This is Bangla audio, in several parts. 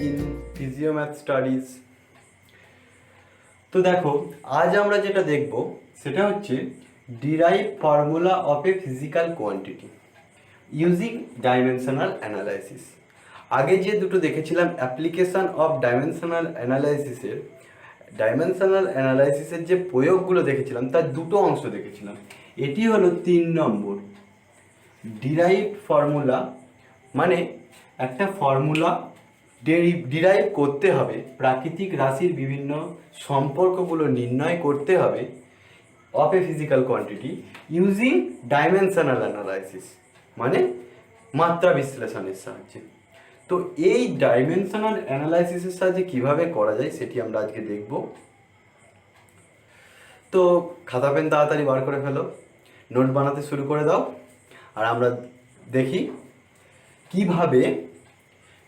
in Physiomath Studies। তো দেখো আজ আমরা যেটা দেখব সেটা হচ্ছে derive formula of a physical quantity using dimensional analysis. আগে যে দুটো দেখেছিলাম অ্যাপ্লিকেশন অফ ডাইমেনশনাল অ্যানালাইসিসের যে প্রয়োগগুলো দেখেছিলাম তার দুটো অংশ দেখেছিলাম। এটি হলো 3 নম্বর ডিরাইভ ফর্মুলা, মানে একটা ফর্মুলা ডিরাইভ করতে হবে, প্রাকৃতিক রাশির বিভিন্ন সম্পর্কগুলো নির্ণয় করতে হবে of a physical quantity using dimensional analysis, মানে মাত্রা বিশ্লেষণের সাহায্যে। তো এই ডাইমেনশনাল অ্যানালাইসিসের সাহায্যে কীভাবে করা যায় সেটি আমরা আজকে দেখব। তো খাতা পেন তাড়াতাড়ি বার করে ফেলো, নোট বানাতে শুরু করে দাও, আর আমরা দেখি কিভাবে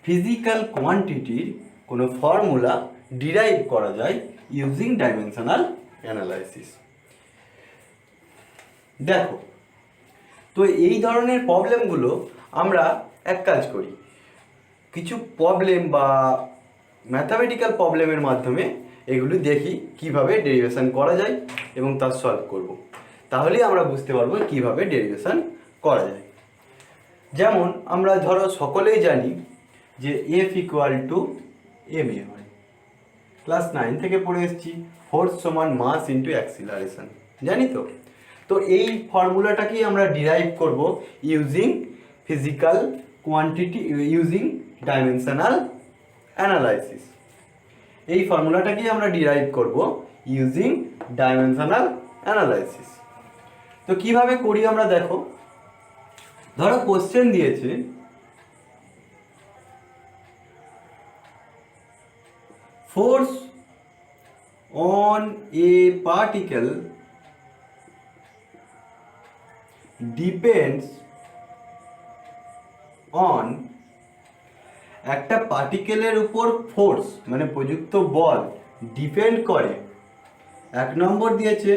ফিজিক্যাল কোয়ান্টিটির কোনো ফর্মুলা ডিরাইভ করা যায় ইউজিং ডাইমেনশনাল অ্যানালাইসিস। দেখো, তো এই ধরনের প্রবলেমগুলো আমরা এক কাজ করি, কিছু প্রবলেম বা ম্যাথামেটিক্যাল প্রবলেমের মাধ্যমে এগুলি দেখি কিভাবে ডেরিভেশন করা যায় এবং তা সলভ করব। তাহলেই আমরা বুঝতে পারবো কিভাবে ডেরিভেশন করা যায়। যেমন আমরা ধরো সকলেই জানি যে F equal two M A হয়, ক্লাস 9 থেকে পড়ে এসেছি, ফোর্স সমান মাস ইন্টু অ্যাক্সিলারেশন, জানি তো। তো এই ফর্মুলাটাকেই আমরা ডিরাইভ করব using physical quantity using dimensional analysis. এই ফর্মুলাটাকেই আমরা ডিরাইভ করব ইউজিং ডাইমেনশনাল অ্যানালাইসিস। তো কিভাবে করি আমরা দেখো, ধরো কোশ্চেন দিয়েছে force on a particle depends on, একটা পার্টিকেলের উপর ফোর্স মানে প্রযুক্ত বল ডিপেন্ড করে, 1 নম্বর দিয়েছে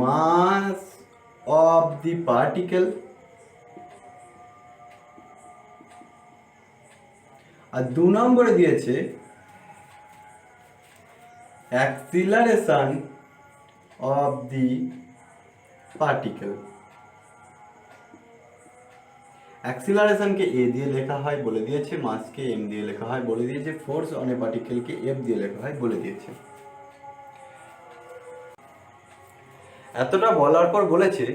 মাস অফ দি পার্টিকেল, আর 2 নম্বরে দিয়েছে অ্যাক্সিলারেশন অফ দি পার্টিকেল। অ্যাক্সিলারেশনকে এ দিয়ে লেখা হয় বলে দিয়েছে, মাসকে এম দিয়ে লেখা হয় বলে দিয়েছে, ফোর্স অন এ পার্টিকেলকে এফ দিয়ে লেখা হয় বলে দিয়েছে। এতটা বলার পর বলেছে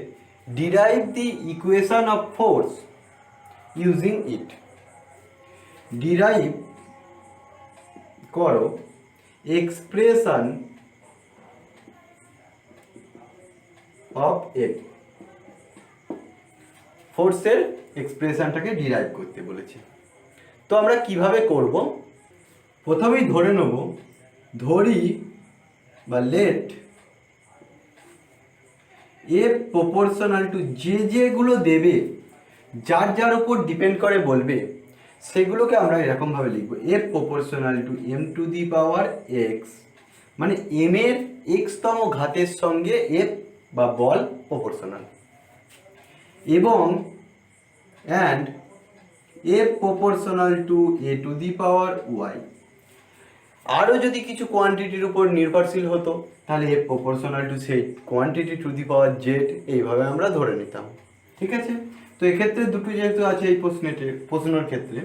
derive the equation of force using it. Derive করো এক্সপ্রেশন অফ এফ, ফোর্সের এক্সপ্রেশনটাকে ডিরাইভ করতে বলেছে। তো আমরা কিভাবে করব, প্রথমেই ধরে নেব, ধরি বা লেট এফ প্রপোর্শনাল টু, যেগুলো দেবে যার যার উপর ডিপেন্ড করে বলবে সেগুলোকে আমরা এরকমভাবে লিখব, F proportional to M to the power X, মানে এম এর এক্সতম ঘাতের সঙ্গে এফ বা বল প্রপোর্শনাল, এবং and F proportional to A to the power Y. আরও যদি কিছু কোয়ান্টিটির উপর নির্ভরশীল হতো তাহলে এফ প্রপোর্শনাল টু সেই quantity to the power Z, এইভাবে আমরা ধরে নিতাম। ঠিক আছে, তো এক্ষেত্রে দুটো যেহেতু আছে এই প্রশ্নের ক্ষেত্রে,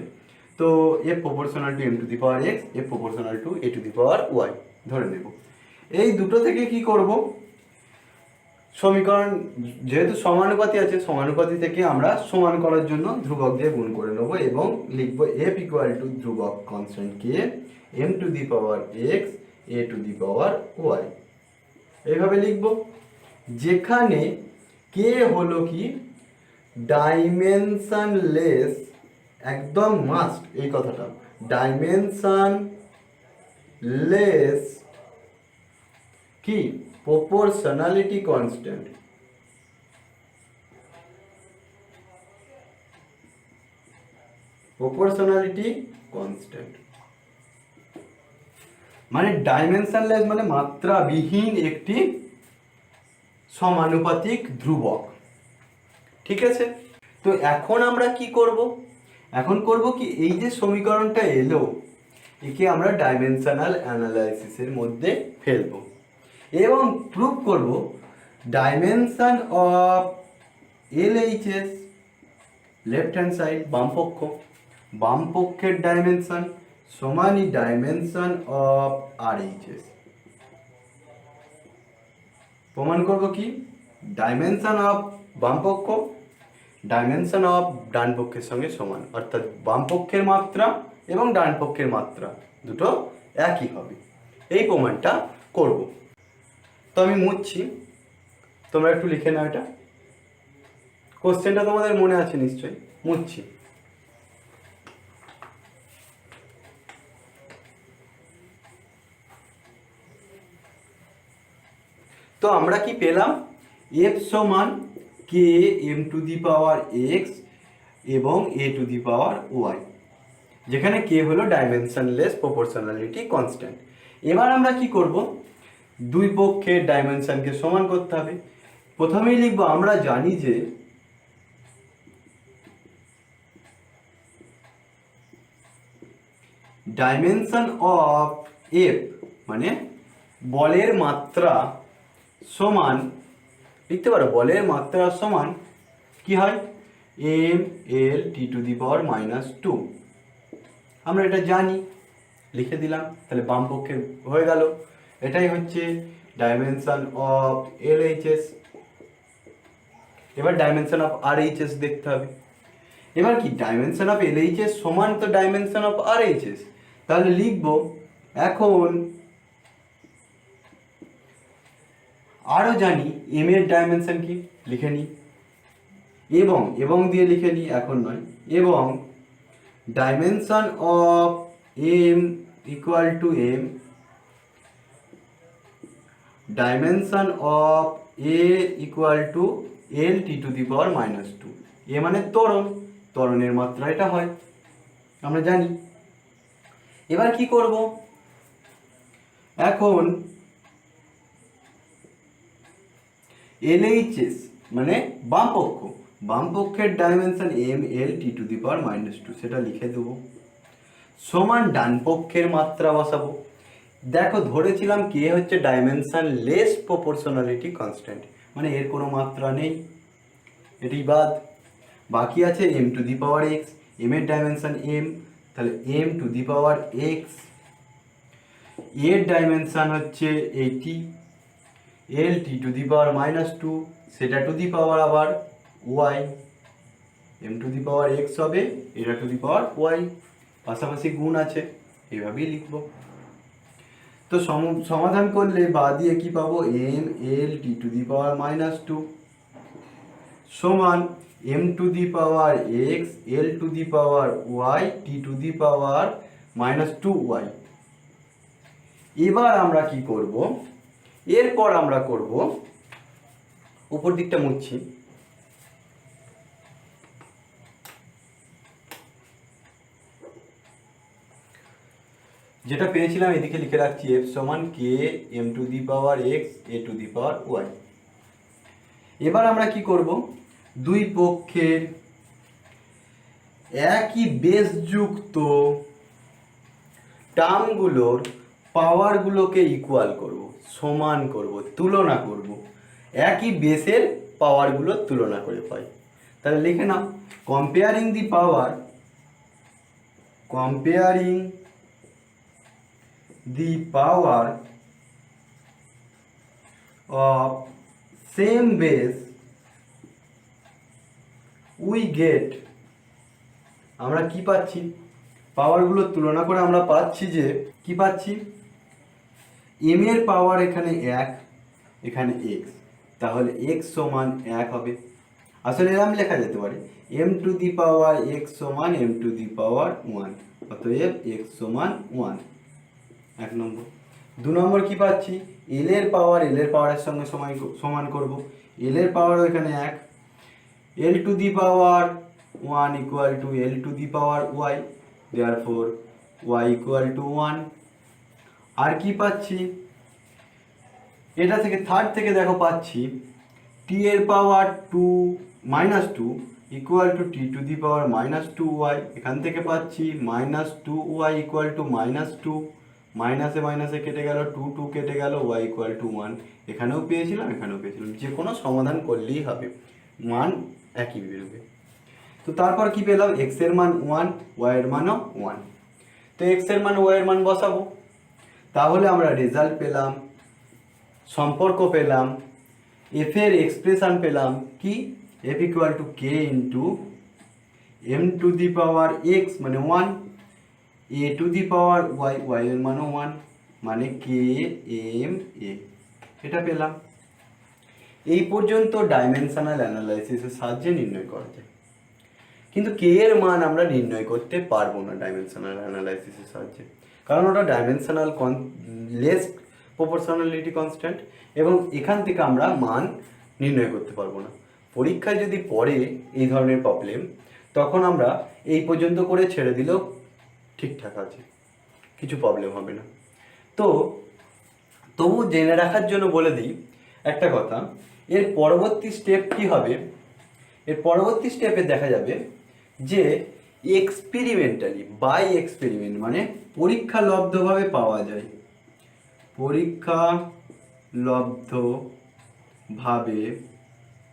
তো F proportional to M to the power X, F proportional to A to the power Y ধরে নেব। এই দুটো থেকে কি করব, সমীকরণ যেহেতু সমানুপাতি আছে, সমানুপাতি থেকে আমরা সমান করার জন্য ধ্রুবক দিয়ে গুণ করে নেবো এবং লিখবো এফ ইকুয়াল টু ধ্রুবক constant K M to the power X A to the power Y, এইভাবে লিখব। যেখানে কে হলো কি ডাইমেনশনলেস, একদম মাস্ট এই কথাটা, ডাইমেনশনলেস কি প্রপোর্শনালিটি কনস্ট্যান্ট, প্রপোর্শনালিটি কনস্ট্যান্ট মানে ডাইমেনশনলেস মানে মাত্রাবিহীন একটি সমানুপাতিক ধ্রুবক। ঠিক আছে, তো এখন আমরা কি করব, এখন করব কি, এই যে সমীকরণটা এলো একে আমরা ডাইমেনশনাল অ্যানালাইসিসের মধ্যে ফেলবো এবং প্রুভ করব dimension of LHS left hand side বাম পক্ষের ডাইমেনশন সমানই ডাইমেনশন অফ RHS। প্রমাণ করব কি, ডাইমেনশন অফ বাম পক্ষ ডাইমেনশন অফ ডান পক্ষের সঙ্গে সমান, অর্থাৎ বাম পক্ষের মাত্রা এবং ডান পক্ষের মাত্রা দুটো একই হবে। এই প্রমাণটা করব। তো আমি মুছছি, তোমরা একটু লিখে নাও। এটা কোশ্চেনটা তোমাদের মনে আছে নিশ্চয়ই। মুছছি। তো আমরা কি পেলাম, f সমান k m to the power x এবং a two the power y, যেখানে k হলো ডাইমেনশনলেস প্রপোর্শনালিটি কনস্ট্যান্ট। এবার আমরা কি করব, দুই পক্ষের ডাইমেনশনকে সমান করতে হবে। প্রথমেই লিখব, আমরা জানি যে ডাইমেনশন অফ f মানে বলের মাত্রা সমান, লিখতে পারো বলের মাত্রা সমান কি হয়, ml t to the power -2। আমরা এটা জানি, লিখে দিলাম। তাহলে বাম পক্ষে হয়ে গেল। এটাই হচ্ছে ডাইমেনশন অফ LHS। এবার ডাইমেনশন অফ RHS দেখতে হবে। এবার কি, ডাইমেনশন অফ LHS সমান তো ডাইমেনশন অফ RHS, তাহলে লিখব এখন আরও জানি m এর ডাইমেনশন কি, লিখে নিই। এবং দিয়ে লিখে নিই, এখন নয়। এবং dimension of m equal to m, dimension of a equal to l t to the power -2। এ মানে ত্বরণের মাত্রা এটা হয়, আমরা জানি। এবার কি করব, এখন LHS মানে বাম পক্ষের dimension ml t to the power -2, সেটা লিখে দেবো, সমান ডান পক্ষের মাত্রা বসাবো। দেখো ধরেছিলাম কে হচ্ছে ডাইমেনশন লেস প্রপোর্শনালিটি কনস্ট্যান্ট, মানে এর কোনো মাত্রা নেই, এটি বাদ। বাকি আছে m to the power x, m এর ডাইমেনশন m, তাহলে m to the power x, এর ডাইমেনশন হচ্ছে 80, l t to the power -2, সেটা টু দি পাওয়ার আবার y, m to the power x হবে, এটা টু দি পাওয়ার y, পাশাপাশি গুণ আছে, এইভাবেই লিখব। তো সমাধান করলে বা দিয়ে কি পাবো, m l t to the power -2 সমান m to the power x l to the power y t to the power -2y। এবার আমরা কি করব, এরপর আমরা করব, উপর দিকটা মুছছি, যেটা পেয়েছিলাম এদিকে লিখে রাখছি, f সমান k m to the power x a two the power y। এবার আমরা কি করব, দুই পক্ষের একই বেসযুক্ত টার্মগুলোর পাওয়ারগুলোকে ইকুয়াল করব, সমান করব, তুলনা করব, একই বেসের পাওয়ারগুলো তুলনা করে পাই। তাহলে লিখে নাও, comparing the power, the power of same base we get, আমরা কি পাচ্ছি, পাওয়ারগুলো তুলনা করে আমরা পাচ্ছি যে কি পাচ্ছি, m এর পাওয়ার এখানে 1, এখানে x, তাহলে x সমান 1 হবে। আসলে এরকম লেখা যেতে পারে, m to the power x সমান m টু দি পাওয়ার 1, অতএব x সমান 1, 1 নম্বর। 2 নম্বর কি পাচ্ছি, l এর পাওয়ারের সঙ্গে সমান করব, l এর পাওয়ারও এখানে 1, l to the power 1 equal to l to the power y, therefore y equal to 1। আর কি পাচ্ছি, এটা থেকে থার্ড থেকে দেখো পাচ্ছি t এর power -2 equal to T to the power minus two Y, এখান থেকে পাচ্ছি minus two Y equal to minus two, মাইনাসে মাইনাসে কেটে গেল, টু টু কেটে গেল, ওয়াই ইকুয়াল টু ওয়ান, এখানেও পেয়েছিলাম এখানেও পেয়েছিলাম, যে কোনো সমাধান করলেই হবে, মান একই বেরোবে। তো তারপর কি পেলাম, এক্স এর মান ওয়ান, ওয়াই এর মানও ওয়ান, তো এক্স এর মান ওয়াই এর মান বসাবো, তাহলে আমরা রেজাল্ট পেলাম, সম্পর্ক পেলাম, এফ এর এক্সপ্রেশন পেলাম কি, F equal to K into M to the power X মানে one, A to the power Y, Y এর মানও ওয়ান, মানে কে এম এ, এটা পেলাম। এই পর্যন্ত ডাইমেনশনাল অ্যানালাইসিসের সাহায্যে নির্ণয় করা যায়, কিন্তু কে এর মান আমরা নির্ণয় করতে পারবো না ডাইমেনশনাল অ্যানালাইসিসের সাহায্যে, কারণ ওটা ডাইমেনশনাল লেস প্রপোর্শনালিটি কনস্ট্যান্ট, এবং এখান থেকে আমরা মান নির্ণয় করতে পারবো না। পরীক্ষায় যদি পড়ে এই ধরনের প্রবলেম, তখন আমরা এই পর্যন্ত করে ছেড়ে দিলেও ঠিকঠাক আছে, কিছু প্রবলেম হবে না। তো তবু জেনে রাখার জন্য বলে দিই একটা কথা, এর পরবর্তী স্টেপ কি হবে, এর পরবর্তী স্টেপে দেখা যাবে যে এক্সপেরিমেন্টালি, বাই এক্সপেরিমেন্ট মানে পরীক্ষা লব্ধভাবে পাওয়া যায়, পরীক্ষা লব্ধভাবে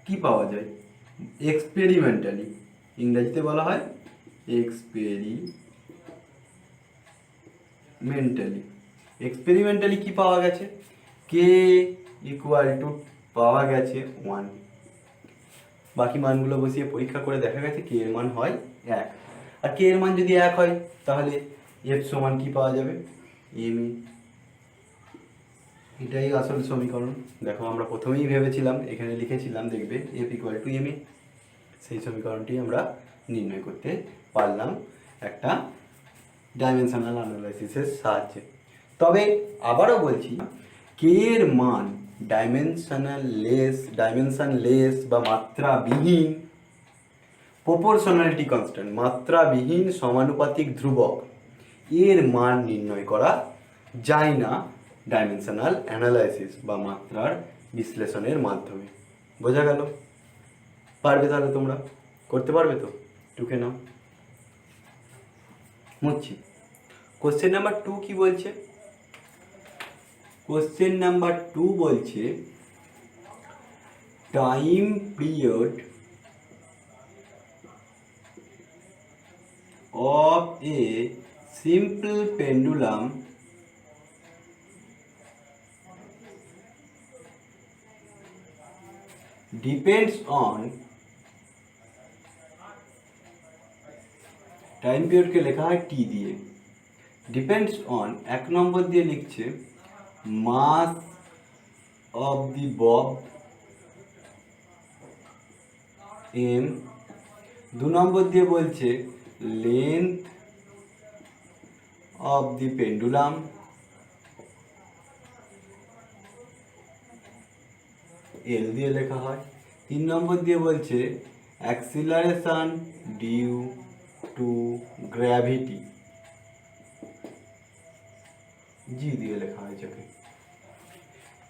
কি পাওয়া যায়, এক্সপেরিমেন্টালি, ইংরেজিতে বলা হয় এক্সপেরিমেন্টালি, এক্সপেরিমেন্টালি কি পাওয়া গেছে, কে ইকুয়াল টু পাওয়া গেছে ওয়ান, বাকি মানগুলো বসিয়ে পরীক্ষা করে দেখা গেছে কে এর মান হয় এক, আর কে এর মান যদি এক হয় তাহলে এফ সমান কি পাওয়া যাবে, এম ই, এটাই আসল সমীকরণ। দেখো আমরা প্রথমেই ভেবেছিলাম, এখানে লিখেছিলাম দেখবে F equal two M A, সেই সমীকরণটি আমরা নির্ণয় করতে পারলাম একটা ডাইমেনশনাল অ্যানালাইসিসের সাহায্যে। তবে আবারও বলছি, কে এর মান ডাইমেনশনলেস বা মাত্রাবিহীন, প্রপোর্শনালিটি কনস্ট্যান্ট মাত্রাবিহীন সমানুপাতিক ধ্রুবক, এর মান নির্ণয় করা যায় না ডাইমেনশনাল অ্যানালাইসিস বা মাত্রার বিশ্লেষণের মাধ্যমে। বোঝা গেল? পারবে তাহলে তোমরা করতে পারবে তো? টুকে নাও, মুচ্ছি। কোশ্চেন নাম্বার 2 কি বলছে? কোশ্চেন নাম্বার 2 বলছে time period of a simple pendulum depends on, time পিরিয়ডকে লেখা হয় টি দিয়ে, ডিপেন্ডস অন, এক নম্বর দিয়ে লিখছে মাস অফ দি বব এম, দু নম্বর দিয়ে বলছে লেন্থ অফ দি পেন্ডুলাম, এল দিয়ে লেখা হয়, তিন নম্বর দিয়ে বলছে অ্যাক্সিলারেশন ডিউ টু গ্র্যাভিটি, জি দিয়ে লেখা হয় যাকে।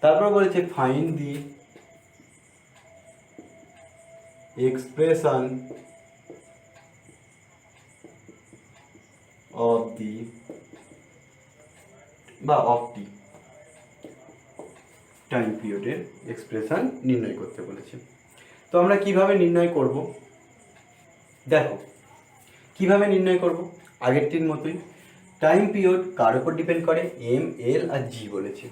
তারপর বলেছে ফাইন্ড দি এক্সপ্রেশন অফ দি বা অফ টি, টাইম পিরিয়ডের এক্সপ্রেশন নির্ণয় করতে বলেছে। তো আমরা কিভাবে নির্ণয় করব, দেখো কিভাবে নির্ণয় করব, আগেরটির মতোই। টাইম পিরিয়ড কার উপর ডিপেন্ড করে, এম, এল আর জি বলেছে,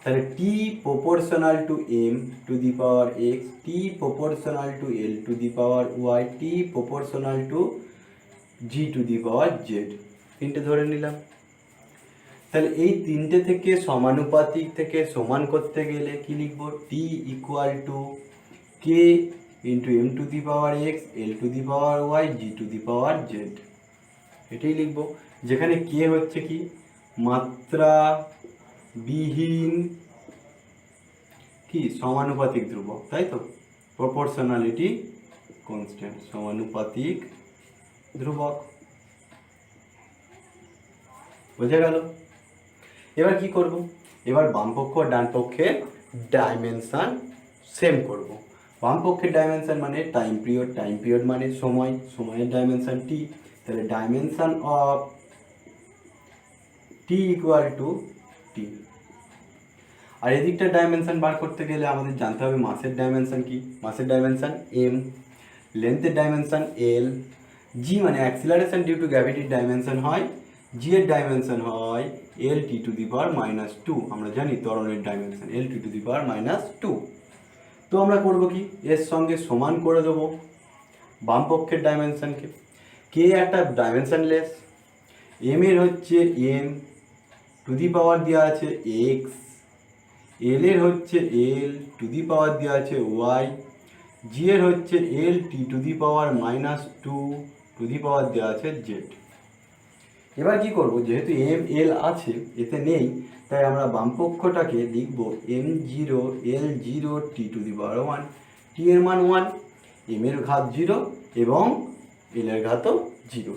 তাহলে T proportional to M to the power X, T proportional to L to the power Y, T proportional to G to the power Z, তিনটে ধরে নিলাম। তাহলে এই তিনটে থেকে সমানুপাতিক থেকে সমান করতে গেলে কি লিখব, T equal to K into M to the power X, L to the power Y, G to the power Z, এটাই লিখব। যেখানে কে হচ্ছে কি মাত্রাবিহীন কি সমানুপাতিক ধ্রুবক, তাই তো, প্রপোর্শনালিটি কনস্ট্যান্ট, সমানুপাতিক ধ্রুবক। বোঝা গেল? এবার কি করব, এবার বাম পক্ষ আর ডান পক্ষে ডাইমেনশন সেম করব, বাম পক্ষের ডাইমেনশন মানে টাইম পিরিয়ড মানে সময়ের ডাইমেনশন টি, তাহলে dimension of T equal to T. আর এদিকটা ডাইমেনশন বার করতে গেলে আমাদের জানতে হবে মাসের ডাইমেনশন কি, মাসের ডাইমেনশন এম, লেন্থের ডাইমেনশন এল, জি মানে অ্যাক্সিলারেশন ডিউ টু গ্র্যাভিটির ডাইমেনশন হয়, জি এর ডাইমেনশন হয় এল টি টু দি পাওয়ার -2, আমরা জানি ত্বরণের dimension L T to the power -2। তো আমরা করব কি, এর সঙ্গে সমান করে দেবো বাম পক্ষের ডাইমেনশনকে, কে একটা ডাইমেনশনলেস, এম এর হচ্ছে এম টু দি পাওয়ার দেওয়া আছে এক্স, এল এর হচ্ছে এল টু দি পাওয়ার দেওয়া আছে ওয়াই, জি এর হচ্ছে এল টি to the power -2 two the পাওয়ার দেওয়া আছে জেড। এবার কি করব, যেহেতু এম এল আছে এতে নেই, তাই আমরা বামপক্ষটাকে লিখব m0 l0 T to the power 1, টি এর মান 1, এম এর ঘাত 0 এবং এল এর ঘাতও 0।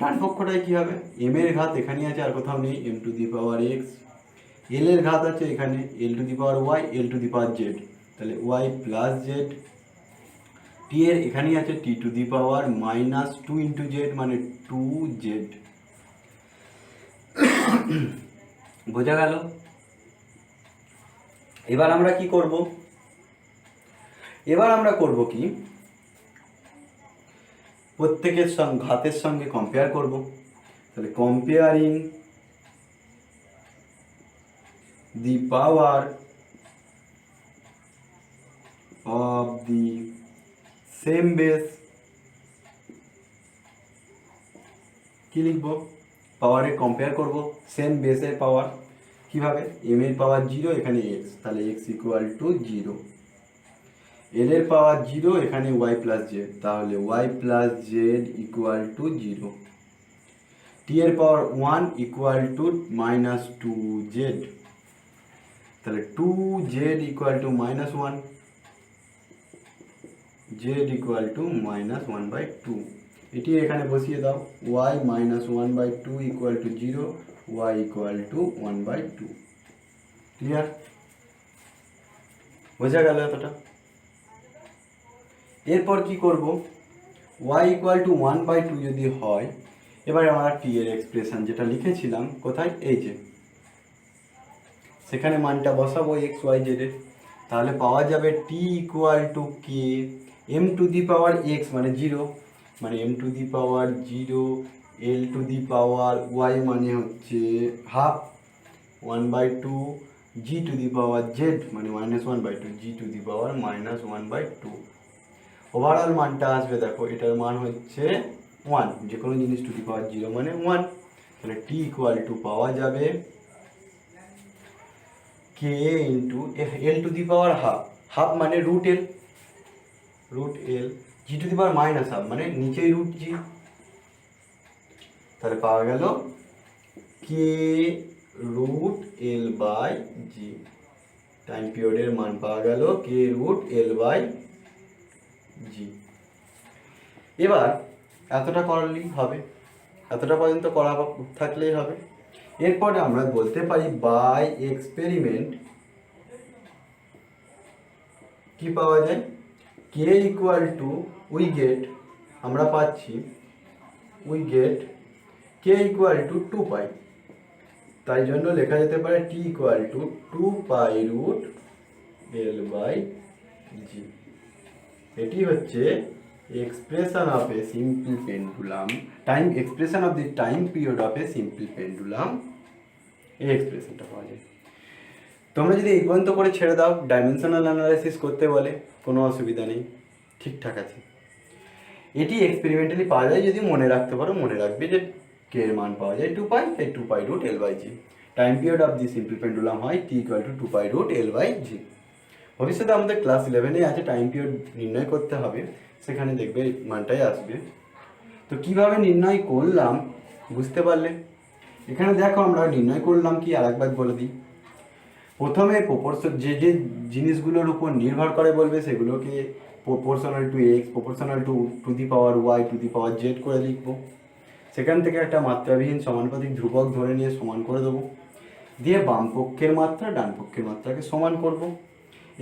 ডান পক্ষটায় কী হবে, এম এর ঘাত এখানে আছে আর কোথাও নেই, m to the power x, L এর ঘাত আছে এখানে L to the power y, L to the power z, তাহলে y প্লাস জেড, টি এর এখানেই আছে T to the power -2 into Z মানে 2z। বোঝা গেল? এবার আমরা কি করব, এবার আমরা করব কি, প্রত্যেকের ঘাতের সঙ্গে কম্পেয়ার করব, তাহলে comparing the power of the same base, কি লিখব, পাওয়ারে কম্পেয়ার করব সেম বেসের পাওয়ার, কিভাবে, এম এর পাওয়ার 0 এখানে এক্স, তাহলে এক্স ইকুয়াল টু 0, এল এর পাওয়ার 0 এখানে ওয়াই প্লাস জেড, তাহলে Y plus Z equal to 0, T এর পাওয়ার 1 ইকুয়াল টু -2z, তাহলে 2z equal to -1, z equal to -1/2, এটি এখানে বসিয়ে দাও, y -1/2 equal to 0, y equal to 1/2। Clear? বোঝা গেল এতটা? এরপর কি করব, y ইকুয়াল টু 1/2 যদি হয়, এবারে আমরা টি এর এক্সপ্রেশন যেটা লিখেছিলাম কোথায়, এই যে সেখানে মানটা বসাবো x y z এর, তাহলে পাওয়া যাবে T equal to K M to the power x মানে 0, মানে m to the power 0, l to the power y মানে হচ্ছে half 1/2, g to the power z মানে -1/2, g to the power -1/2। Overall মানটা আসবে, দেখো এটার মান হচ্ছে 1, যে কোনো জিনিস টু দি পাওয়ার 0 মানে 1, তাহলে টি ইকুয়াল টু পাওয়া যাবে K into L to the power half মানে √l, G to the power -half মানে নিচেই √g, তাহলে পাওয়া গেল কে √l/g, টাইম পিরিয়ডের মান পাওয়া গেল কে √l/g। এবার এতটা করলেই হবে, এতটা পর্যন্ত করা থাকলেই হবে। এরপরে আমরা বলতে পারি বাই এক্সপেরিমেন্ট কি পাওয়া যায়, কে ইকুয়াল টু আমরা পাচ্ছি কে ইকুয়াল টু 2π, তাই জন্য লেখা যেতে পারে টি ইকুয়াল টু 2π√l/g। এটি হচ্ছে expression of a simple pendulum, expression of the time period of a simple pendulum, এই এক্সপ্রেশনটা পাওয়া যায়। তোমরা যদি এই পর্যন্ত করে ছেড়ে দাও, ডাইমেনশনাল অ্যানালাইসিস করতে বলে, কোনো অসুবিধা নেই, ঠিকঠাক আছে। এটি এক্সপেরিমেন্টালি পাওয়া যায়, যদি মনে রাখতে পারো, মনে রাখবে যে কে এর মান পাওয়া যায় 2π, তাই 2π√l/g। Time period of the simple pendulum হয় টি ইকুয়াল টু 2π√l/g। ভবিষ্যতে আমাদের ক্লাস 11-এ আছে টাইম পিরিয়ড নির্ণয় করতে হবে, সেখানে দেখবে মানটাই আসবে। তো কিভাবে নির্ণয় করলাম বুঝতে পারলে? এখানে দেখো আমরা নির্ণয় করলাম কি, আর একবার বলে দিই। প্রথমে যে জিনিসগুলোর উপর নির্ভর করে বলবে সেগুলোকে proportional to X, proportional to the power Y, to the power Z করে লিখব। সেখান থেকে একটা মাত্রাবিহীন সমানুপাতিক ধ্রুবক ধরে নিয়ে সমান করে দেবো, দিয়ে বাম পক্ষের মাত্রা ডান পক্ষের মাত্রাকে সমান করব।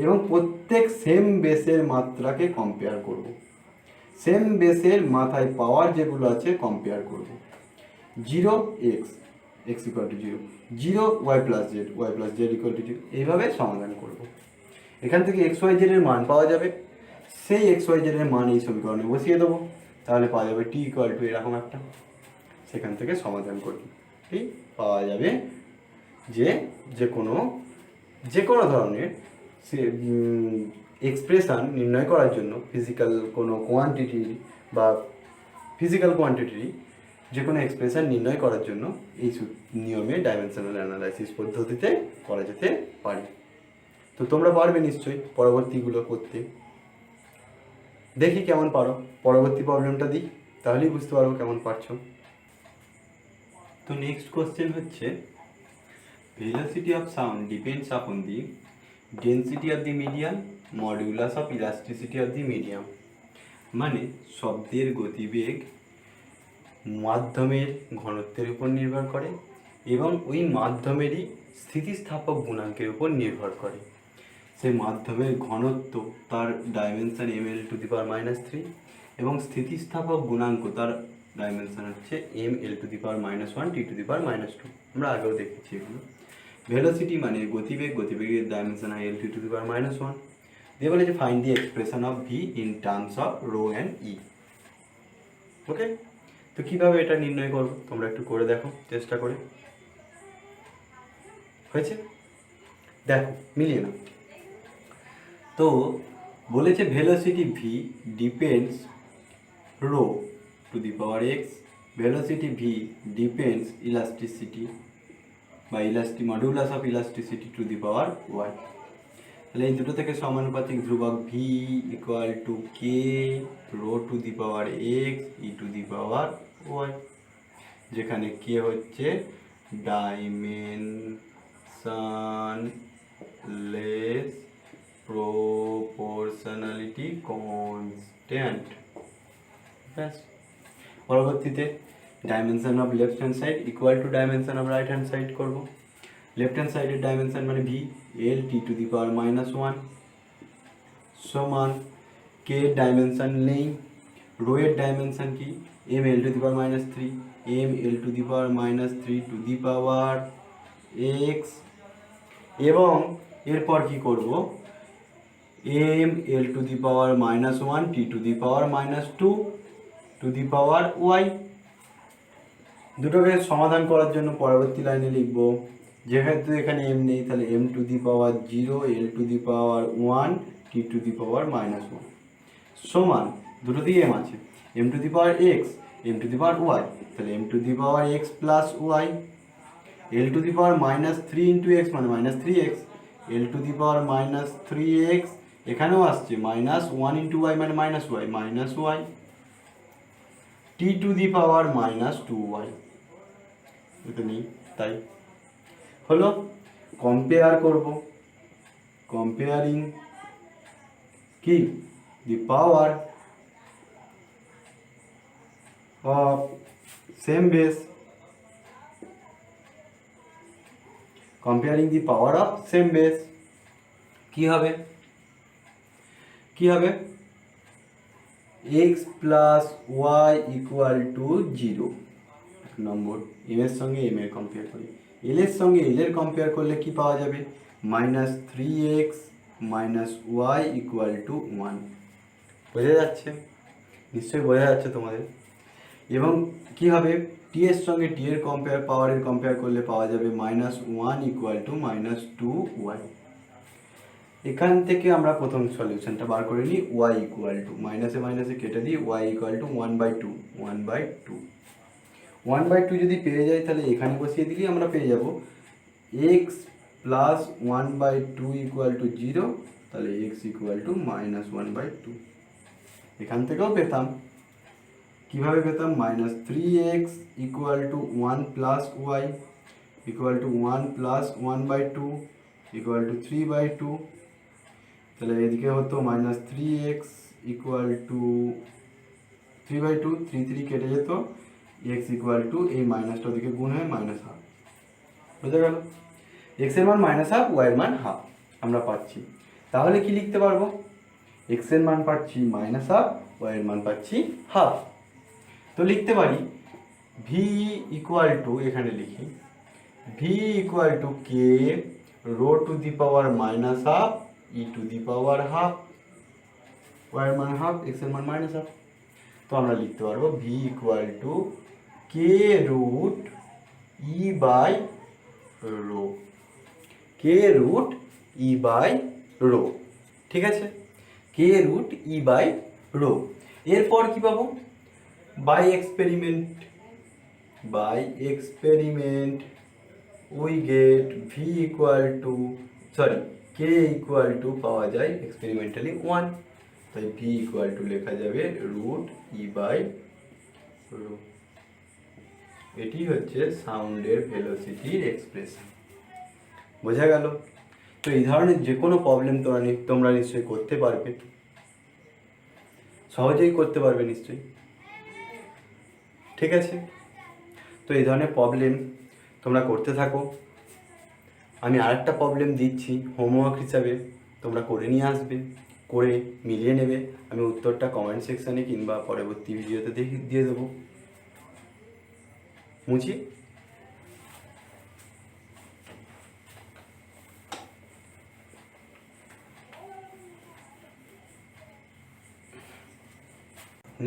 এবং প্রত্যেক সেম বেসের মাত্রাকে কম্পেয়ার করব। সেম বেসের মাথায় পাওয়ার যেগুলো আছে কম্পেয়ার করব। 0 X, X equal to 0, 0 Y plus Z equal to 0, এইভাবে সমাধান করব। এখান থেকে এক্স ওয়াই জেডের মান পাওয়া যাবে, সেই এক্স ওয়াই জেডের মান এই সমীকরণে বসিয়ে দেবো, তাহলে পাওয়া যাবে টি ইকুয়াল টু এরকম একটা, সেখান থেকে সমাধান করি ঠিক পাওয়া যাবে যে কোনো ধরনের এক্সপ্রেশান নির্ণয় করার জন্য ফিজিক্যাল কোয়ান্টিটির যে কোনো এক্সপ্রেশান নির্ণয় করার জন্য এই নিয়মে ডাইমেনশনাল অ্যানালাইসিস পদ্ধতিতে করা যেতে পারে। তো তোমরা পারবে নিশ্চয়ই পরবর্তীগুলো করতে। দেখি কেমন পারো, পরবর্তী প্রবলেমটা দিই, তাহলেই বুঝতে পারবো কেমন পারছো। তো নেক্সট কোশ্চেন হচ্ছে, velocity of sound depends upon the density of the medium, modulus of elasticity of the medium. মানে শব্দের গতিবেগ মাধ্যমের ঘনত্বের উপর নির্ভর করে এবং ওই মাধ্যমেরই স্থিতিস্থাপক গুণাঙ্কের উপর নির্ভর করে। সেই মাধ্যমের ঘনত্ব তার ডাইমেনশন ml⁻³ এবং স্থিতিস্থাপক গুণাঙ্ক তার ডাইমেনশন হচ্ছে ml⁻⁻1 t⁻²। আমরা আগেও দেখেছি এগুলো। ভেলোসিটি মানে গতিবেগের ডাইমেনশন হয় l⁻⁻1। দিয়ে বলে যে find the expression of V in terms of rho and E. Okay, তো কীভাবে এটা নির্ণয় করবো তোমরা একটু করে দেখো চেষ্টা করে। হয়েছে? দেখো মিলিয়ে নাও। তো বলেছে velocity V depends rho to the power X, velocity V depends elasticity বা modulus of elasticity to the power Y. তাহলে এই দুটো থেকে সমানুপাতিক ধ্রুবক V equal to K rho to the power X E to the power Y, যেখানে কে হচ্ছে ডাইমেনশনলেস প্রপোর্শনালিটি কনস্ট্যান্ট। ব্যাস, পরবর্তীতে dimension of left hand side equal to dimension of right hand side করব। লেফট হ্যান্ড সাইডের ডাইমেনশন মানে ভি l t⁻⁻1 সমান কে এর ডাইমেনশন নেই, রো এর ডাইমেনশন কি ml⁻³ ml⁻³ two the power x, এবং এরপর কি করব ml⁻⁻1 t⁻²² two the power Y. দুটোকে সমাধান করার জন্য পরবর্তী লাইনে লিখব, যেহেতু এখানে m নেই তাহলে m⁻0 l⁻1 t⁻⁻1 সমান দুটোতেই m আছে m⁻x m⁻y, তাহলে m⁻x plus y, l⁻³ x মানে -3x, l⁻³ এখানেও আসছে -1 × y মানে -y t⁻²y, এটা নেই তাই হলো। কম্পেয়ার করব, কম্পেয়ারিং কি the power of same base, comparing the power of same base কি হবে x plus Y equal to 0। এক নম্বর, এম এর সঙ্গে এম এর কম্পেয়ার করি, এল এর সঙ্গে এল এর কম্পেয়ার করলে কি পাওয়া যাবে -3x - y ইকুয়াল টু 1। বোঝা যাচ্ছে? নিশ্চয়ই বোঝা যাচ্ছে তোমাদের। এবং কি হবে টি এর সঙ্গে টি এর পাওয়ারের কম্পেয়ার করলে পাওয়া যাবে -1 ইকুয়াল টু -2y। এখান থেকে আমরা প্রথম সলিউশনটা বার করে নিই, y ইকুয়াল টু মাইনাসে মাইনাসে কেটে দিই, y ইকুয়াল টু 1/2 যদি পেয়ে যাই তাহলে এখানে বসিয়ে দিলেই আমরা পেয়ে যাব x প্লাস 1/2 ইকুয়াল টু 0, তাহলে x ইকুয়াল টু -1/2। এখান থেকেও পেতাম, কিভাবে পেতাম -3x equal to 1 plus y equal to 1 plus 1/2 equal two 3/2, তাহলে এদিকে হতো -3x ইকুয়াল টু 3/2, 3 কেটে যেত, x ইকুয়াল টু এই মাইনাসটা ওদিকে গুণ হয়ে -1/2। বোঝা গেল? x এর মান -1/2, y এর মান 1/2 আমরা পাচ্ছি। তাহলে কি লিখতে পারবো, x এর মান পাচ্ছি -1/2, y এর মান পাচ্ছি 1/2। তো লিখতে পারি v ইকুয়াল টু, এখানে লিখি v equal to k rho to the power -1/2 e to the power 1/2, y এর মান 1/2, x এর মান -1/2। তো আমরা লিখতে পারবো v equal to k root e by rho, k root e by rho. ঠিক আছে, k root e by rho. এরপর কি পাবো, by experiment we get v equal to k equal to পাওয়া যায় এক্সপেরিমেন্টালি 1, তাই v ইকুয়াল টু লেখা যাবে রুট e বাই রো। এটি হচ্ছে সাউন্ডের ভেলোসিটির এক্সপ্রেশন। বোঝা গেল? তো এই ধরনের যে কোনো প্রবলেম তোমরা নিশ্চয়ই করতে পারবে, সহজেই করতে পারবে নিশ্চয়ই। ঠিক আছে, তো এই ধরনের প্রবলেম তোমরা করতে থাকো। আমি আরেকটা প্রবলেম দিচ্ছি হোমওয়ার্ক হিসাবে, তোমরা করে নিয়ে আসবে, করে মিলিয়ে নেবে। আমি উত্তরটা কমেন্ট সেকশানে কিংবা পরবর্তী ভিডিওতে দিয়ে দেবো। মুচি,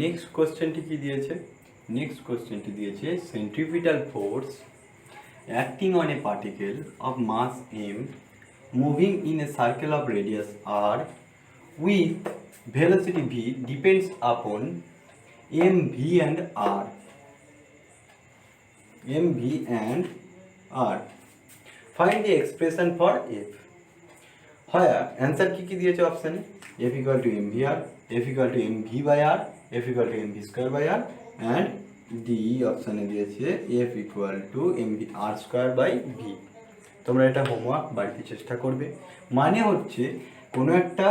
নেক্সট কোশ্চেনটি কি দিয়েছে? নেক্সট কোশ্চেনটি দিয়েছে centripetal force acting on a particle of mass m moving in a circle of radius r with velocity v depends upon mv and r. Find the expression for f. হয় অ্যান্সার কি দিয়েছে অপশানে? f equal to mvr, f equal to mv by r, f equal to mv square by r, and d অপশানে দিয়েছে f equal to mv r square by v। তোমরা এটা হোমওয়ার্ক বাড়িতে চেষ্টা করবে। মানে হচ্ছে কোনো একটা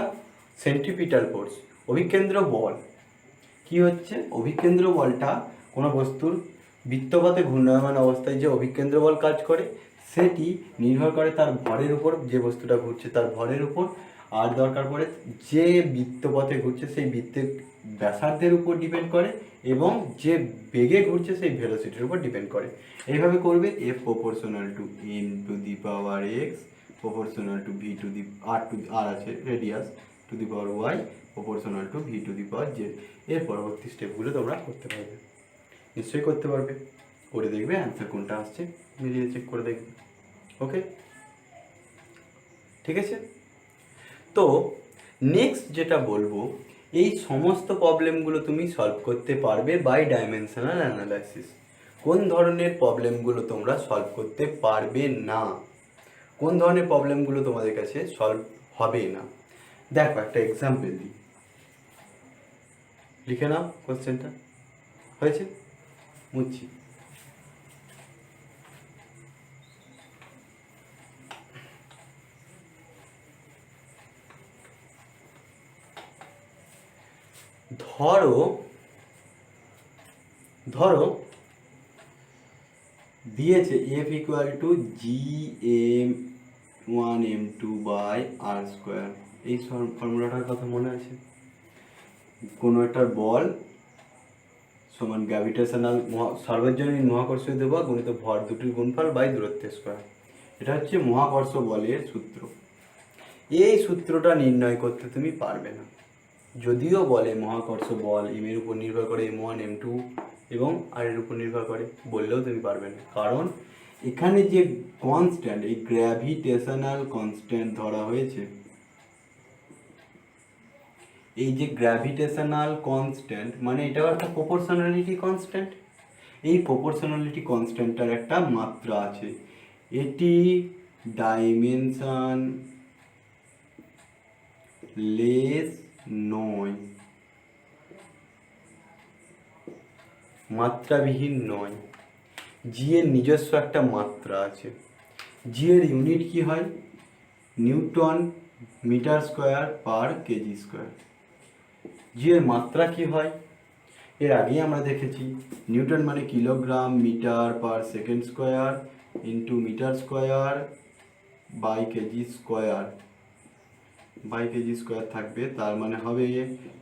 সেন্ট্রিপিটাল ফোর্স, অভিকেন্দ্র বল, কি হচ্ছে অভিকেন্দ্র বলটা কোনো বস্তুর বৃত্তপথে ঘূর্ণায়মান অবস্থায় যে অভিকেন্দ্র বল কাজ করে সেটি নির্ভর করে তার ভরের উপর, যে বস্তুটা ঘুরছে তার ভরের উপর, আর দরকার পড়ে যে বৃত্তপথে ঘুরছে সেই বৃত্তের ব্যাসার্ধের উপর ডিপেন্ড করে, এবং যে বেগে ঘুরছে সেই ভেলোসিটির উপর ডিপেন্ড করে। এইভাবে করবে f proportional to m to the power x proportional to v to the r আছে radius two the power y proportional to v two the power z। এর পরবর্তী স্টেপগুলো তোমরা করতে পারবে, নিশ্চয়ই করতে পারবে। করে দেখবে অ্যান্সার কোনটা আসছে, মিলিয়ে চেক করে দেখবে। ওকে, ঠিক আছে। তো নেক্সট যেটা বলবো, এই সমস্ত প্রবলেমগুলো তুমি সলভ করতে পারবে বাই ডাইমেনশনাল অ্যানালাইসিস। কোন ধরনের প্রবলেমগুলো তোমরা সলভ করতে পারবে না, কোন ধরনের প্রবলেমগুলো তোমাদের কাছে সলভ হবে না, দেখো একটা এক্সাম্পল দিই। লিখে নাও কোশ্চেনটা, হয়েছে? মুচ্ছি। ধরো দিয়েছে f equal to gm1m2 by r square. এই ফর্মুলাটার কথা মনে আছে? কোনো একটা বল সমান গ্র্যাভিটেশনাল সার্বজনীন মহাকর্ষীয় দেবল গুণিত ভর দুটির গুণফল বাই দূরত্বের স্কোয়ার। এটা হচ্ছে মহাকর্ষ বলের সূত্র। এই সূত্রটা নির্ণয় করতে তুমি পারবে না, যদিও বলে মহাকর্ষ বল m এর উপর নির্ভর করে m1 m2 এবং r এর উপর নির্ভর করে, বললেও তুমি পারবে না। কারণ এখানে যে কনস্ট্যান্ট, এই গ্র্যাভিটেশনাল কনস্ট্যান্ট ধরা হয়েছে, এই যে গ্র্যাভিটেশনাল কনস্ট্যান্ট মানে এটাও একটা প্রপোর্শনালিটি কনস্ট্যান্ট। এই প্রপোর্শনালিটি কনস্ট্যান্টটার একটা মাত্রা আছে, এটি ডাইমেনশন লেস নয়, মাত্রাবিহীন নয়। জি এর নিজস্ব একটা মাত্রা আছে। জি এর ইউনিট কি হয়? Newton metre square per KG square. G এর মাত্রা কি হয়? এর আগেই আমরা দেখেছি, নিউটন মানে kilogram metre per second square into metre square by KG square. By KG square থাকবে, তার মানে হবে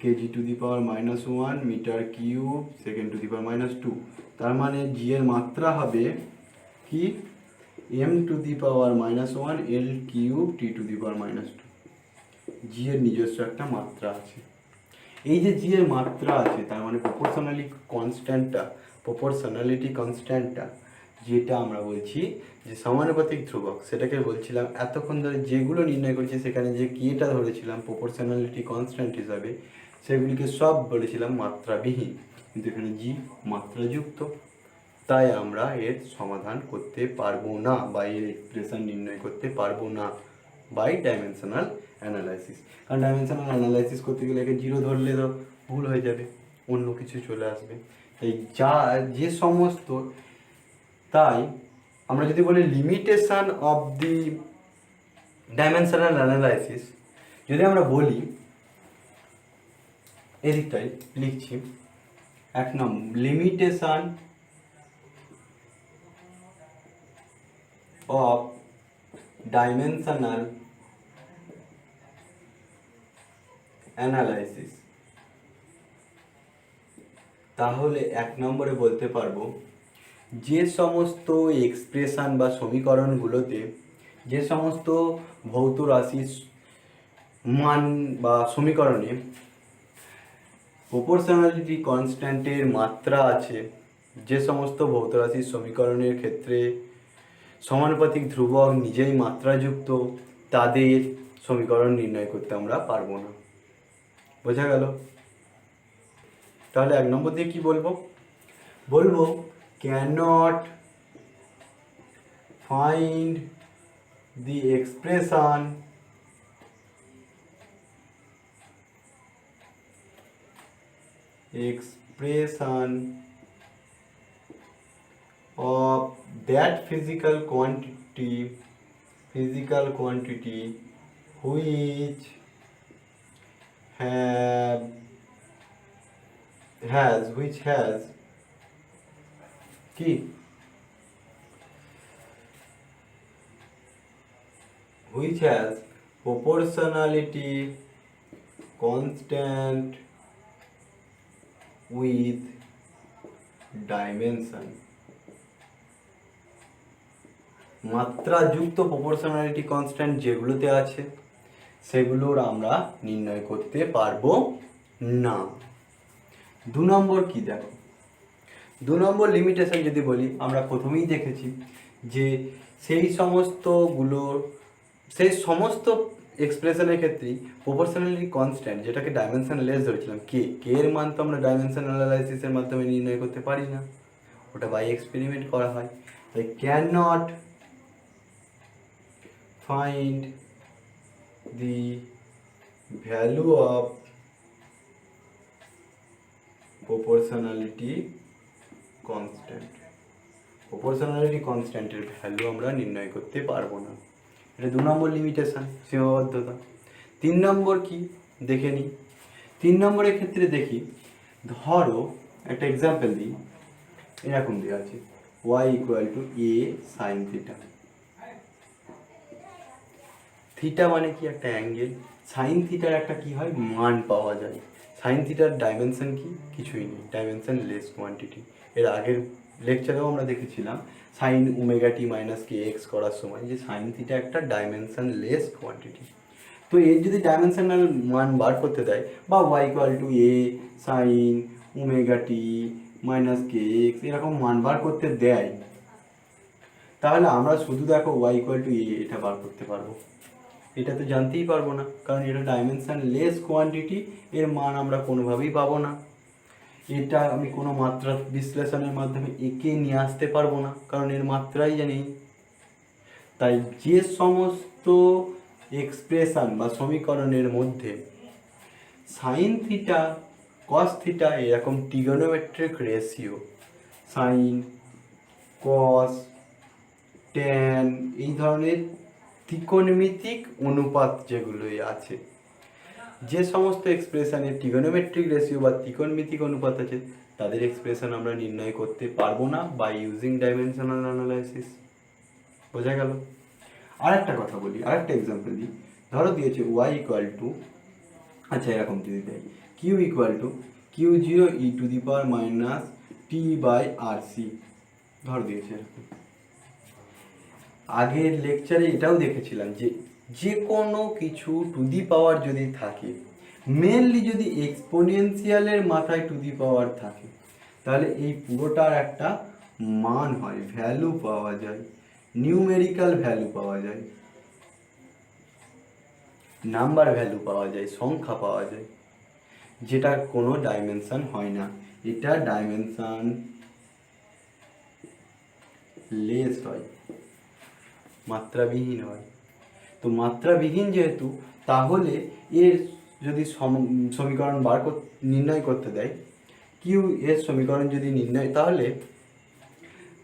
KG to the power -1 metre cube second to the power -2, তার মানে জি এর মাত্রা হবে কি M to the power -1 L cube T to the power -2। G এর নিজস্ব একটা মাত্রা আছে। এই যে জি এর মাত্রা আছে তার মানে প্রপোর্শনালিটি কনস্ট্যান্টটা যেটা আমরা বলছি যে সমানুপাতিক ধ্রুবক, সেটাকে বলছিলাম এতক্ষণ ধরে যেগুলো নির্ণয় করেছি সেখানে যে কেটা ধরেছিলাম প্রপোর্শনালিটি কনস্ট্যান্ট হিসাবে, সেগুলিকে সব বলেছিলাম মাত্রাবিহীন, কিন্তু এখানে জি মাত্রাযুক্ত, তাই আমরা এর সমাধান করতে পারবো না বা এর এক্সপ্রেশন নির্ণয় করতে পারবো না বাই ডাইমেনশনাল অ্যানালাইসিস। কারণ ডাইমেনশনাল অ্যানালাইসিস করতে গেলে একে জিরো ধরলে তো ভুল হয়ে যাবে, অন্য কিছু চলে আসবে। তাই যে সমস্ত, তাই আমরা যদি বলি limitation of the dimensional analysis, যদি আমরা বলি এদিকটাই লিখছি, 1 নম্বর লিমিটেশন of dimensional analysis, তাহলে 1 নম্বরে বলতে পারবো যে সমস্ত এক্সপ্রেশন বা সমীকরণগুলোতে যে সমস্ত ভৌত রাশির মান বা সমীকরণে প্রপোর্শনালিটি কনস্ট্যান্টের মাত্রা আছে, যে সমস্ত ভৌত রাশির সমীকরণের ক্ষেত্রে সমানুপাতিক ধ্রুবক নিজেই মাত্রাযুক্ত, তাদের সমীকরণ নির্ণয় করতে আমরা পারবো না। বোঝা গেল? তাহলে 1 নম্বর দিয়ে কি বলবো? বলবো can't find the expression of that physical quantity which has কি which has proportionality constant with dimension, মাত্রাযুক্ত প্রপোর্শনালিটি কনস্ট্যান্ট যেগুলোতে আছে সেগুলোর আমরা নির্ণয় করতে পারবো না। 2 নম্বর কি দেখো, 2 নম্বর লিমিটেশন যদি বলি, আমরা প্রথমেই দেখেছি যে সেই সমস্ত এক্সপ্রেশনের ক্ষেত্রেই প্রপোর্শনালিটি কনস্ট্যান্ট যেটাকে ডাইমেনশনলেস ধরেছিলাম কে এর মান তো আমরা ডাইমেনশন অ্যানালাইসিসের মাধ্যমে নির্ণয় করতে পারি না, ওটা বাই এক্সপেরিমেন্ট করা হয়। তাই can not find the value of proportionality কনস্ট্যান্টের ভ্যালু আমরা নির্ণয় করতে পারবো না, এটা 2 নম্বর লিমিটেশন, সীমাবদ্ধতা। 3 নম্বর কি দেখে নিই। 3 নম্বরের ক্ষেত্রে দেখি, ধরো একটা এক্সাম্পল দিই, এরকম দেওয়া আছে y = a sin θ। থিটা মানে কি একটা অ্যাঙ্গেল, সাইন থিটার একটা কি হয় মান পাওয়া যায়। সাইন থিটার ডাইমেনশন কি কিছুই নেই, ডাইমেনশন লেস কোয়ান্টিটি। এর আগের লেকচারেও আমরা দেখেছিলাম সাইন ওমেগা টি মাইনাস কে এক্স করার সময় যে সাইন থিটা একটা ডাইমেনশন লেস কোয়ান্টিটি। তো এর যদি ডাইমেনশনাল মান বার করতে দেয় বা y = a sine omega t minus K x এরকম মান বার করতে দেয়, তাহলে আমরা শুধু দেখো y = a এটা বার করতে পারবো, এটা তো জানতেই পারবো না, কারণ এটা ডাইমেনশন লেস কোয়ান্টিটি, এর মান আমরা কোনোভাবেই পাবো না। এটা আমি কোনো মাত্রা বিশ্লেষণের মাধ্যমে একে নিয়ে আসতে পারবো না, কারণ এর মাত্রাই জানি। তাই যে সমস্ত এক্সপ্রেশন বা সমীকরণের মধ্যে সাইন থিটা কস থিটা এরকম ট্রিগোনোমেট্রিক রেশিও, সাইন কস ট্যান এই ধরনের ত্রিকোণমিতিক অনুপাত যেগুলোই আছে, যে সমস্ত এক্সপ্রেশনের ট্রিগোনোমেট্রিক রেশিও বা ত্রিকোণমিতিক অনুপাত আছে তাদের এক্সপ্রেশন আমরা নির্ণয় করতে পারবো না বাই ইউজিং ডাইমেনশনাল অ্যানালাইসিস। বোঝা গেল? আরেকটা কথা বলি, আরেকটা এক্সাম্পল দিই। ধরো দিয়েছে ওয়াই ইকুয়াল টু, আচ্ছা এরকম যদি দেয় Q equal to Q zero E to the power minus T by R C, ধরো দিয়েছে এরকম। আগের লেকচারে এটাও দেখেছিলাম যে যে কোনো কিছু টু দি পাওয়ার যদি থাকে, মেনলি যদি এক্সপোনেনশিয়ালের মাথায় টু দি পাওয়ার থাকে, তাহলে এই পুরোটার একটা মান হয়, ভ্যালু পাওয়া যায়, নিউমেরিক্যাল ভ্যালু পাওয়া যায়, নাম্বার ভ্যালু পাওয়া যায়, সংখ্যা পাওয়া যায়, যেটার কোনো ডাইমেনশন হয় না, এটা ডাইমেনশন লেস হয়, মাত্রাবিহীন হয়। তো মাত্রাবিহীন যেহেতু, তাহলে এর যদি সমীকরণ নির্ণয় করতে দেয়, কিউ এর সমীকরণ যদি নির্ণয়,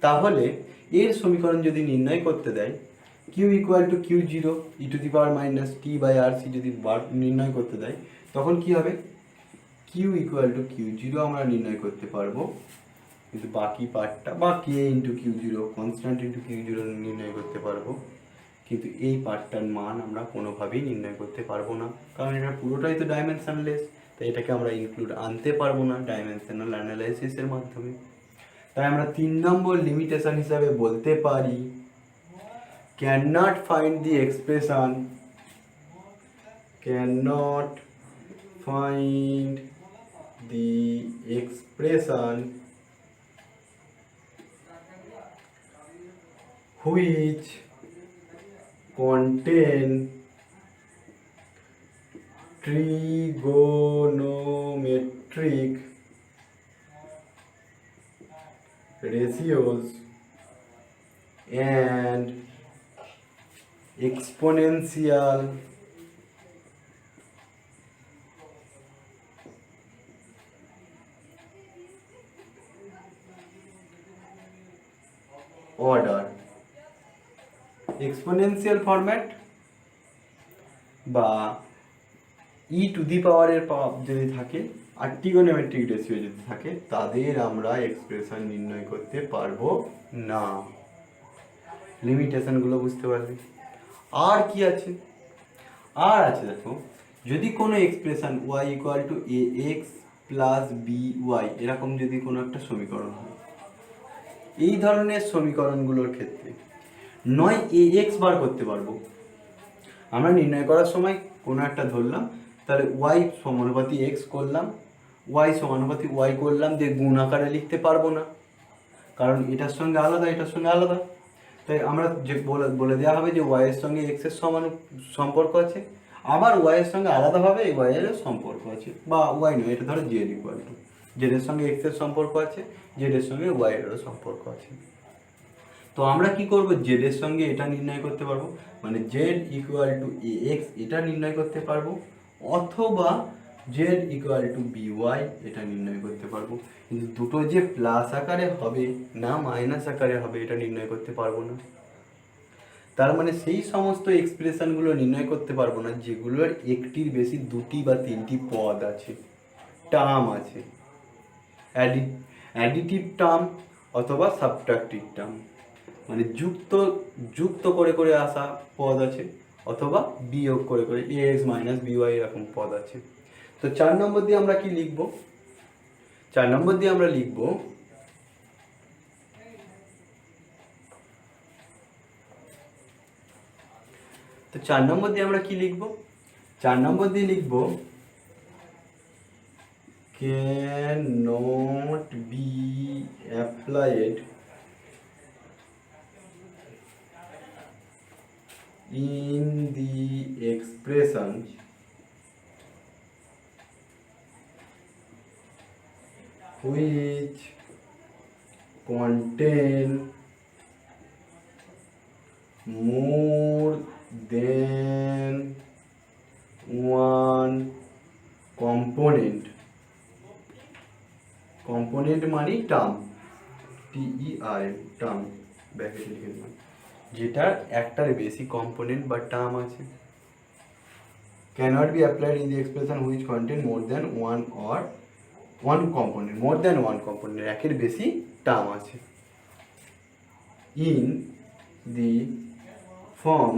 তাহলে এর সমীকরণ যদি নির্ণয় করতে দেয়, Q equal to Q zero E to the power minus T by R C যদি নির্ণয় করতে দেয়, তখন কি হবে, Q equal to Q zero আমরা নির্ণয় করতে পারবো, কিন্তু বাকি পার্টটা বা K into Q zero, constant into Q zero নির্ণয় করতে পারবো, কিন্তু এই পার্টটার মান আমরা কোনোভাবেই নির্ণয় করতে পারবো না, কারণ এটা পুরোটাই তো ডাইমেনশনলেস, তাই এটাকে আমরা ইনক্লুড আনতে পারবো না ডাইমেনশনাল অ্যানালাইসিসের মাধ্যমে। তাই আমরা 3 নম্বর লিমিটেশন হিসাবে বলতে পারি, cannot find the expression, cannot find the expression which contain trigonometric ratios and exponential order, exponential format বা ই টু দি পাওয়ারের যদি থাকে আর ট্রিগোনোমেট্রিক রেশিও যদি থাকে, তাদের আমরা এক্সপ্রেশন নির্ণয় করতে পারবো না। লিমিটেশনগুলো বুঝতে পারলে। আর কি আছে, আর আছে দেখো, যদি কোনো expression Y equal to A X plus B Y, এরকম যদি কোনো একটা সমীকরণ হয়, এই ধরনের সমীকরণগুলোর ক্ষেত্রে নয় এ এক্স বার করতে পারবো আমরা নির্ণয় করার সময়, কোনো একটা ধরলাম, তাহলে ওয়াই সমানুপাতি এক্স করলাম, ওয়াই সমানুপাতি ওয়াই করলাম, দিয়ে গুণ আকারে লিখতে পারবো না, কারণ এটার সঙ্গে আলাদা, এটার সঙ্গে আলাদা। তাই আমরা যে বলে দেওয়া হবে যে ওয়াইয়ের সঙ্গে এক্সের সম্পর্ক আছে, আবার ওয়াইয়ের সঙ্গে আলাদাভাবে এই ওয়াইয়ের সম্পর্ক আছে, বা ওয়াই নয়, এটা ধরো জেড ইকুয়াল টু, জেডের সঙ্গে এক্সের সম্পর্ক আছে, জেডের সঙ্গে ওয়াইয়েরও সম্পর্ক আছে। তো আমরা কি করব, জেডের সঙ্গে এটা নির্ণয় করতে পারবো, মানে Z equal to A X এটা নির্ণয় করতে পারবো, অথবা Z equal to B Y এটা নির্ণয় করতে পারবো, কিন্তু দুটো যে প্লাস আকারে হবে না মাইনাস আকারে হবে এটা নির্ণয় করতে পারবো না। তার মানে সেই সমস্ত এক্সপ্রেশনগুলো নির্ণয় করতে পারবো না যেগুলোর একটির বেশি দুটি বা তিনটি পদ আছে, টার্ম আছে, অ্যাডিটিভ টার্ম অথবা সাবট্রাকটিভ টার্ম, মানে যুক্ত করে করে আসা পদ আছে, অথবা বিয়োগ করে করে এ এক্স মাইনাস বিওয়াই এরকম পদ আছে। তো 4 নম্বর দিয়ে আমরা কি লিখব, 4 নম্বর দিয়ে আমরা লিখব তো 4 নম্বর দিয়ে আমরা কি লিখব, 4 নম্বর দিয়ে লিখব cannot be applied in the expression which contain more than one component, component মানে টার্ম, TER টার্ম ব্র্যাকেটে লিখে দিলাম, যেটার একটার বেশি কম্পোনেন্ট বা টার্ম আছে। cannot be applied in the expression which contain more than one or one component, more than one component, একের বেশি টার্ম আছে, in the form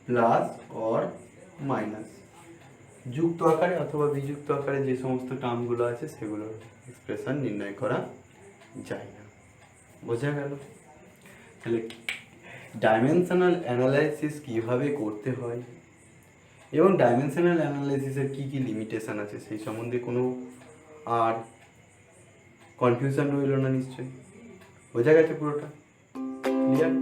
plus or minus, যুক্ত আকারে অথবা বিযুক্ত আকারে যে সমস্ত টার্মগুলো আছে সেগুলোর এক্সপ্রেশন নির্ণয় করা যায় না। বোঝা গেল? তাহলে ডাইমেনশনাল অ্যানালাইসিস কিভাবে করতে হয় এবং ডাইমেনশনাল অ্যানালাইসিসের কি কি লিমিটেশন আছে সেই সম্বন্ধে কোনো আর কনফিউশন রইল না নিশ্চয়ই? বোঝা গেছে পুরোটা? ক্লিয়ার?